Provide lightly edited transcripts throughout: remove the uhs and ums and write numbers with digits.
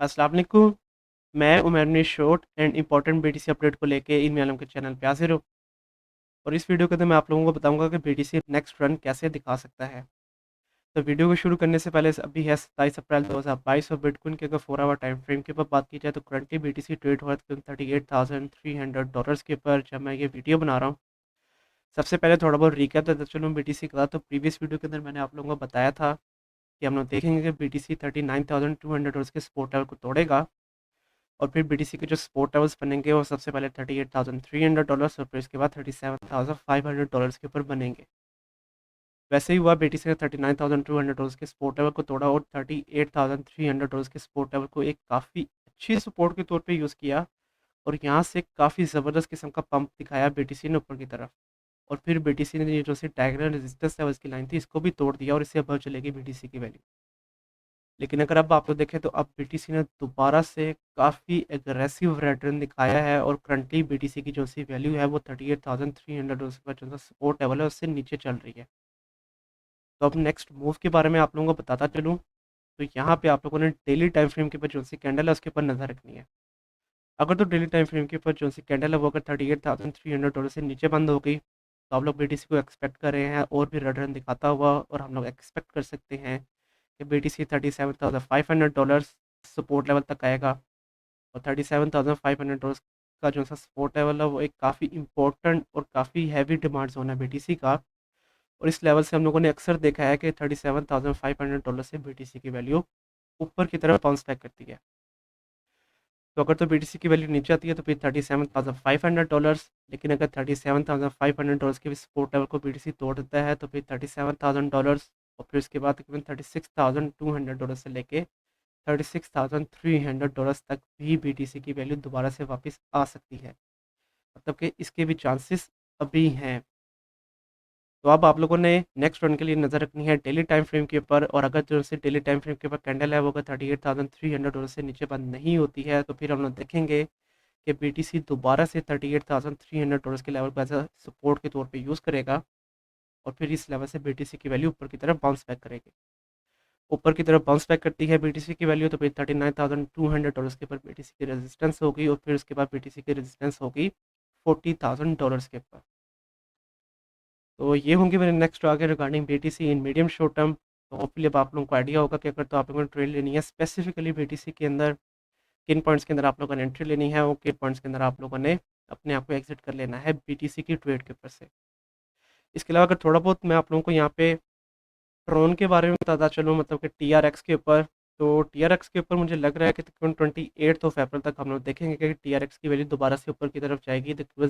अस्सलाम वालेकुम। मैं उमर ने short and important BTC update को लेके इन आलम के चैनल पे हाजिर हूँ। और इस वीडियो के अंदर मैं आप लोगों को बताऊंगा कि बीटीसी नेक्स्ट रन कैसे दिखा सकता है। तो वीडियो को शुरू करने से पहले अभी है 27 अप्रैल 2022 और बिटकॉइन के अगर 4 आवर टाइम फ्रेम के ऊपर बात की जाए तो करंटली बीटीसी ट्रेड हुआ है $38,300 के ऊपर जब मैं ये वीडियो बना रहा हूँ। सबसे पहले थोड़ा बहुत रिकैप देता चलूँ बीटीसी का। तो प्रीवियस वीडियो के अंदर मैंने आप लोगों को बताया था कि हम लोग देखेंगे कि बीटीसी $39,200 के सपोर्ट लेवल को तोड़ेगा और फिर बीटीसी के जो सपोर्ट लेवल्स बनेंगे वो सबसे पहले $38,300 और फिर उसके बाद $37,500 के ऊपर बनेंगे। वैसे ही हुआ, बीटीसी ने $39,200 के सपोर्ट लेवल को तोड़ा और $38,300 के सपोर्ट लेवल को एक काफ़ी अच्छी सपोर्ट के तौर पे यूज़ किया और यहाँ से काफ़ी ज़बरदस्त किस्म का पंप दिखाया बीटीसी ने ऊपर की तरफ। और फिर बीटीसी ने ये जो सी डायगोनल रेजिस्टेंस लेवल्स की लाइन थी इसको भी तोड़ दिया और इससे अब चलेगी बीटीसी की वैल्यू। लेकिन अगर अब आप लोग देखें तो अब बीटीसी ने दोबारा से काफ़ी एग्रेसिव रिटर्न दिखाया है और करंटली बीटीसी की जो सी वैल्यू है वो $38,300 का जो सपोर्ट लेवल है उससे नीचे चल रही है। तो अब नेक्स्ट मूव के बारे में आप लोगों को बताता चलूँ तो यहाँ पे आप लोगों ने डेली टाइम फ्रेम के ऊपर जो सी कैंडल है उसके ऊपर नज़र रखनी है। अगर तो डेली टाइम फ्रेम के ऊपर जो सी कैंडल है वो अगर $38,300 से नीचे बंद हो गई तो आप लोग बीटीसी को एक्सपेक्ट कर रहे हैं और भी रिटर्न दिखाता हुआ, और हम लोग एक्सपेक्ट कर सकते हैं कि बीटीसी $37,500 सपोर्ट लेवल तक आएगा। और $37,500 का जो सा सपोर्ट लेवल है वो एक काफ़ी इंपॉर्टेंट और काफ़ी हैवी डिमांड जोन है बीटीसी का। और इस लेवल से हम लोगों ने अक्सर देखा है कि $37,500 से बीटीसी की वैल्यू ऊपर की तरफ बाउंस बैक करती है। तो अगर तो बीटीसी की वैल्यू नीचे आती है तो फिर $37,500, लेकिन अगर $37,500 के सपोर्ट लेवल को बीटीसी तोड़ देता है तो फिर $37,000 और फिर उसके बाद तकरीबन $36,200 से लेके $36,300 तक भी बीटीसी की वैल्यू दोबारा से वापस आ सकती है। मतलब कि इसके भी चांसेस अभी हैं। तो अब आप लोगों ने नेक्स्ट रन के लिए नज़र रखनी है डेली टाइम फ्रेम के ऊपर, और अगर जो से डेली टाइम फ्रेम के ऊपर कैंडल है वो अगर $38,300 से नीचे बंद नहीं होती है तो फिर हम लोग देखेंगे कि बीटीसी दोबारा से $38,300 के लेवल को एज अ सपोर्ट के तौर पे यूज़ करेगा और फिर इस लेवल से बीटीसी की वैल्यू ऊपर की तरफ बाउंस बैक करेगी। ऊपर की तरफ बाउंस बैक करती है बीटीसी की वैल्यू तो फिर $39,200 के ऊपर बीटीसी की रेजिस्टेंस होगी और फिर उसके बाद बीटीसी की रेजिस्टेंस होगी $40,000 के ऊपर। तो ये होंगे मेरे नेक्स्ट आगे regarding BTC in medium short term. तो होपफुली अब आप लोगों को आइडिया होगा कि अगर तो आप लोगों ने ट्रेड लेनी है स्पेसिफिकली बीटीसी के अंदर, किन पॉइंट्स के अंदर आप लोगों ने एंट्री लेनी है और किन पॉइंट्स के अंदर आप लोगों ने अपने आप को एग्जिट कर लेना है बीटीसी की ट्रेड के ऊपर से। इसके अलावा अगर थोड़ा बहुत मैं आप लोगों को यहाँ पे ट्रोन के बारे में बताता चलूँ, मतलब कि टीआरएक्स के ऊपर। तो टीआरएक्स के ऊपर मुझे लग रहा है कि तकरीबन 28 अप्रैल तक हम लोग देखेंगे कि टीआरएक्स की वैल्यू दोबारा से ऊपर की तरफ जाएगी तकरीबन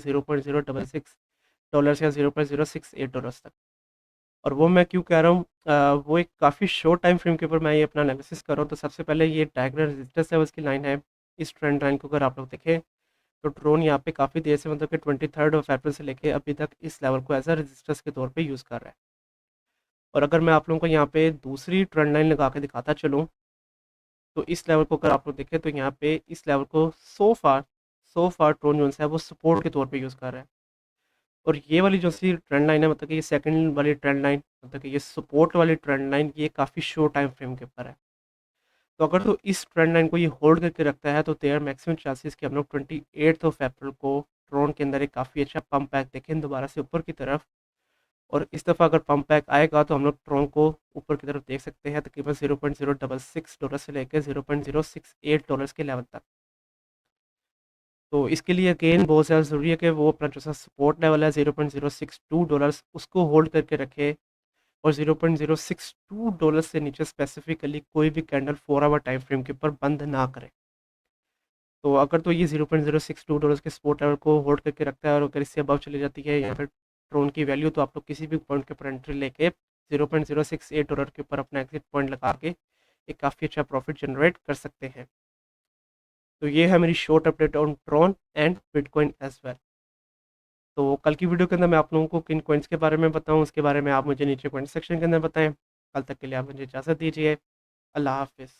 $0.066 या $0.068 तक। और वो मैं क्यों कह रहा हूँ, वो एक काफ़ी शॉर्ट टाइम फ्रेम के ऊपर मैं ये अपना एनालिसिस कर रहा हूँ। तो सबसे पहले ये डायगोनल रेजिस्टेंस लेवल्स की लाइन है। इस ट्रेंड लाइन को अगर आप लोग देखें तो ड्रोन यहाँ पे काफ़ी देर से, मतलब कि 23 अप्रैल से लेके अभी तक इस लेवल को एज अ रेजिस्टेंस के तौर पे यूज़ कर रहा है। और अगर मैं आप लोगों को यहाँ पे दूसरी ट्रेंड लाइन लगा के दिखाता चलूँ तो इस लेवल को अगर आप लोग देखें तो यहाँ पे इस लेवल को सो फार ड्रोन जो है वो सपोर्ट के तौर पे यूज़ कर रहा है। और ये वाली जो सी ट्रेंड लाइन है, मतलब कि ये सेकंड वाली ट्रेंड लाइन, मतलब कि ये सपोर्ट वाली ट्रेंड लाइन, ये काफ़ी शॉर्ट टाइम फ्रेम के ऊपर है। तो अगर तो इस ट्रेंड लाइन को ये होल्ड करके रखता है तो देयर मैक्सिमम चांसेस कि हम लोग 28 अप्रैल को ट्रोन के अंदर एक काफ़ी अच्छा पंप बैक देखें दोबारा से ऊपर की तरफ। और इस दफ़ा अगर पंप बैक आएगा तो हम लोग ट्रोन को ऊपर की तरफ देख सकते हैं तकरीबन $0.066 से लेकर $0.068 के लेवल तक। तो इसके लिए अगेन बहुत ज़्यादा ज़रूरी है कि वो अपना जो सा सपोर्ट लेवल है $0.062 उसको होल्ड करके रखे और $0.062 से नीचे स्पेसिफिकली कोई भी कैंडल 4 आवर टाइम फ्रेम के ऊपर बंद ना करे। तो अगर तो ये $0.062 के सपोर्ट लेवल को होल्ड करके रखता है और अगर इससे अबव चली जाती है या फिर ट्रोन की वैल्यू, तो आप लोग किसी भी पॉइंट के ऊपर एंट्री लेके $0.068 के ऊपर अपना एग्जिट पॉइंट लगा के एक काफ़ी अच्छा प्रॉफिट जनरेट कर सकते हैं। तो ये है मेरी short update on Tron and bitcoin as well. तो कल की वीडियो के अंदर मैं आप लोगों को किन कॉइन्स के बारे में बताऊं उसके बारे में आप मुझे नीचे कमेंट सेक्शन के अंदर बताएं। कल तक के लिए आप मुझे इजाज़त दीजिए। अल्लाह हाफिज़।